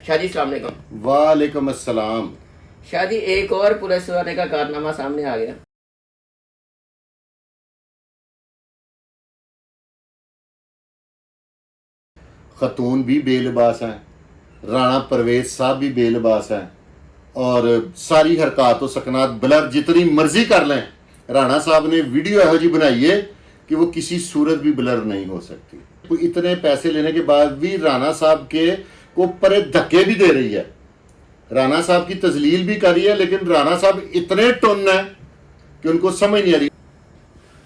شاہ جی السلام علیکم۔ وعلیکم السلام۔ شاہ جی ایک اور پولیس والے کا کارنامہ سامنے آ گیا۔ خاتون بھی بے لباس ہیں، رانا پرویز صاحب بھی بے لباس ہیں، اور ساری حرکات و سکنات بلر جتنی مرضی کر لیں، رانا صاحب نے ویڈیو ایہو جی بنائی ہے کہ وہ کسی صورت بھی بلر نہیں ہو سکتی۔ اتنے پیسے لینے کے بعد بھی رانا صاحب کے کو پرے دھکے بھی دے رہی ہے، رانا صاحب کی تذلیل بھی کر رہی ہے، لیکن رانا صاحب اتنے ٹن ہیں کہ ان کو سمجھ نہیں آ رہی۔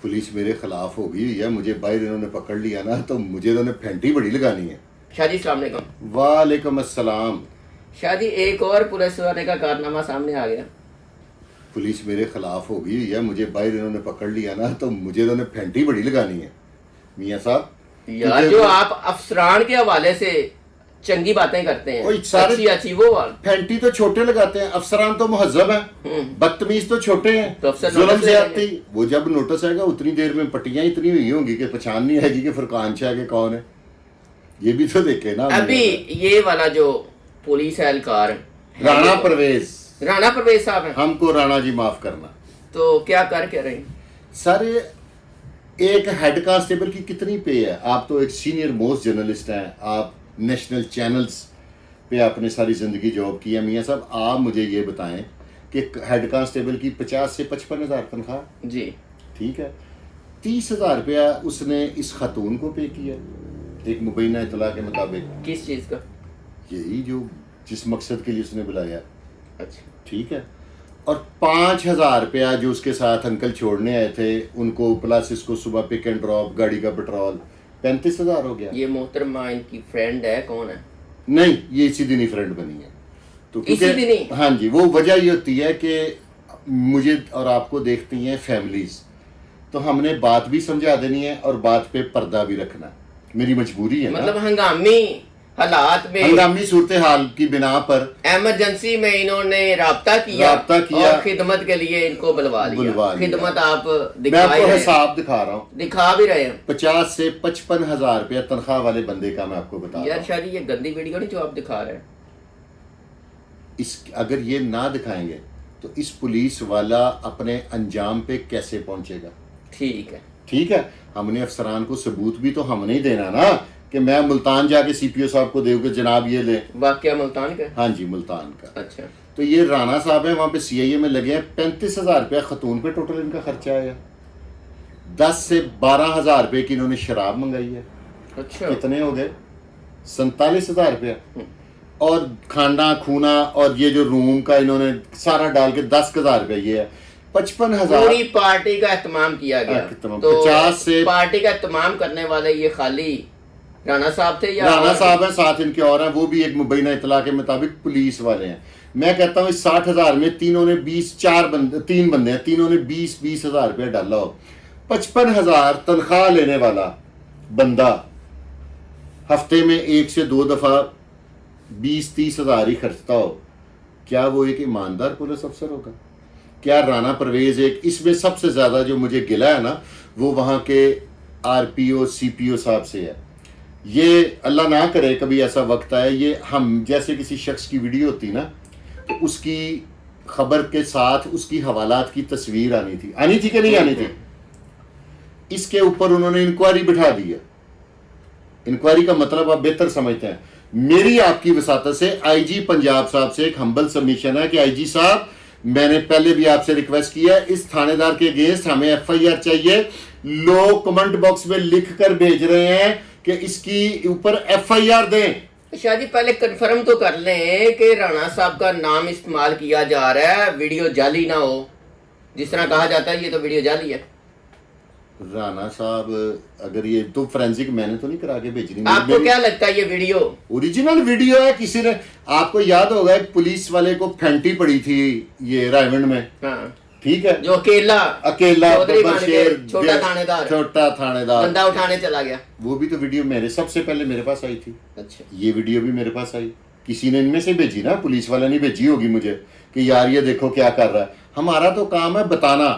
پولیس میرے خلاف ہو گئی ہے، مجھے باہر انہوں نے پکڑ لیا نا تو مجھے انہوں نے پھینٹی بڑی لگانی ہے۔ شاہ جی السلام علیکم۔ وعلیکم السلام۔ شاہ جی ایک اور پولیس والے کا کارنامہ سامنے آ گیا۔ پولیس میرے خلاف ہو گئی ہے، مجھے باہر انہوں نے پکڑ لیا نا تو مجھے انہوں نے پھینٹی بڑی لگانی ہے۔ میاں صاحب یار جو آپ افسران کے حوالے سے چنگی باتیں کرتے ہیں، اچھی وہ پھینٹی تو چھوٹے لگاتے ہیں، افسران تو مہذب ہیں، بدتمیز تو چھوٹے ہیں، تو افسر ظلم زیادتی۔ وہ جب نوٹس آئے گا اتنی دیر میں پٹیاں اتنی ہوئی ہوں گی کہ پہچان نہیں آئے گی کہ فرقان شاہ کے کون ہے۔ یہ بھی تو دیکھے نا۔ ابھی یہ والا جو پولیس اہلکار رانا پرویز صاحب ہیں، ہم کو رانا جی معاف کرنا، تو کیا کر کے رہے ہیں؟ سارے ایک ہیڈ کانسٹیبل کی کتنی پے ہے؟ آپ تو ایک سینئر موسٹ جرنلسٹ ہیں، آپ نیشنل چینلز پہ آپ نے ساری زندگی جاب کی ہے۔ میاں صاحب آپ مجھے یہ بتائیں کہ ہیڈ کانسٹیبل کی 50 سے 55 ہزار تنخواہ، جی ٹھیک ہے، 30 ہزار روپیہ اس نے اس خاتون کو پے کیا ایک مبینہ اطلاع کے مطابق۔ کس چیز کا؟ یہی جو جس مقصد کے لیے اس نے بلایا، اچھا ٹھیک ہے، اور 5,000 روپیہ جو اس کے ساتھ انکل چھوڑنے آئے تھے ان کو، پلس اس کو صبح پک اینڈ ڈراپ، گاڑی کا پیٹرول، 35,000 ہو گیا۔ یہ محترمہ ان کی فرینڈ ہے، کون ہے؟ نہیں، یہ اسی دن ہی فرینڈ بنی ہے۔ تو اسی دن ہی؟ ہاں جی، وہ وجہ یہ ہوتی ہے کہ مجھے اور آپ کو دیکھتی ہیں فیملیز، تو ہم نے بات بھی سمجھا دینی ہے اور بات پہ پردہ بھی رکھنا، میری مجبوری ہے۔ مطلب ہنگامی حالات میں، ہنگامی صورتحال کی بنا پر ایمرجنسی میں انہوں نے رابطہ کیا اور خدمت کے لیے ان کو بلوا لیا۔ خدمت آپ میں آپ کو حساب دکھا رہا ہوں، دکھا بھی رہے ہیں۔ 50 سے 55 ہزار روپیہ تنخواہ والے بندے کا میں آپ کو بتا رہا یار ہوں۔ شاہ جی یہ گندی ویڈیو نہیں جو آپ دکھا رہے ہیں۔ اگر یہ نہ دکھائیں گے تو اس پولیس والا اپنے انجام پہ کیسے پہنچے گا؟ ٹھیک ہے، ٹھیک ہے، ہم نے افسران کو ثبوت بھی تو ہم نہیں دینا نا کہ میں ملتان جا کے سی پی او صاحب کو دے کہ جناب یہ لیں۔ واقعہ ملتان کا؟ ہاں جی، ملتان کا۔ اچھا، تو یہ رانا صاحب ہیں، وہاں پہ سی آئی اے میں لگے ہیں، 35,000 روپیہ خاتون پہ ٹوٹل ان کا خرچہ آیا، 10 سے 12,000 روپے کی انہوں نے شراب منگائی ہے۔ اچھا کتنے ہو گئے؟ 47,000 روپیہ، اور کھانا کھونا اور یہ جو روم کا انہوں نے سارا ڈال کے 10,000 روپے، یہ ہے 55,000۔ پوری پارٹی کا اہتمام کیا گیا، تو 50 سے پارٹی کا اہتمام کرنے والے یہ خالی رانا صاحب تھے یا رانا صاحب ہیں، ساتھ ان کے اور ہیں، وہ بھی ایک مبینہ اطلاع کے مطابق پولیس والے ہیں۔ میں کہتا ہوں اس 60,000 میں تینوں نے 3 بندے ہیں، تینوں نے 20,000 روپے ڈالا ہو۔ 55,000 تنخواہ لینے والا بندہ ہفتے میں 1 سے 2 دفعہ 20-30 ہزار ہی خرچتا ہو، کیا وہ ایک ایماندار پولیس افسر ہوگا؟ کیا رانا پرویز ایک، اس میں سب سے زیادہ جو مجھے گلا ہے نا وہ وہاں کے آر پی او سی پی او صاحب سے ہے۔ یہ اللہ نہ کرے کبھی ایسا وقت آئے، یہ ہم جیسے کسی شخص کی ویڈیو ہوتی نا تو اس کی خبر کے ساتھ اس کی حوالات کی تصویر آنی تھی کہ نہیں آنی تھی؟ اس کے اوپر انہوں نے انکوائری بٹھا دی ہے۔ انکوائری کا مطلب آپ بہتر سمجھتے ہیں۔ میری آپ کی وساطت سے آئی جی پنجاب صاحب سے ایک ہمبل سبمیشن ہے کہ آئی جی صاحب، میں نے پہلے بھی آپ سے ریکویسٹ کیا ہے، اس تھانے دار کے اگینسٹ ہمیں ایف آئی آر چاہیے۔ لوگ کمنٹ باکس میں لکھ کر بھیج رہے ہیں کہ اس کی اوپر ایف آئی آر دیں۔ شاہ جی پہلے کنفرم تو کر لیں کہ رانا صاحب کا نام استعمال کیا جا رہا ہے، ویڈیو جعلی نہ ہو، جس طرح کہا جاتا ہے یہ تو ویڈیو جعلی ہے۔ رانا صاحب اگر یہ تو فرینزک میں نے تو نہیں کرا کے بھیجنی، آپ کو کیا لگتا ہے یہ ویڈیو اوریجنل ویڈیو ہے؟ کسی نے، آپ کو یاد ہوگا ایک پولیس والے کو پھینٹی پڑی تھی یہ رائیونڈ میں، ٹھیک ہے، جو اکیلا چھوٹا تھانے دار بندہ اٹھانے چلا گیا، وہ بھی تو ویڈیو سب سے پہلے میرے پاس آئی تھی۔ اچھا، یہ ویڈیو بھی میرے پاس آئی، کسی نے ان میں سے بھیجی نا، پولیس والا نہیں بھیجی ہوگی مجھے کہ یار یہ دیکھو کیا کر رہا ہے۔ ہمارا تو کام ہے بتانا۔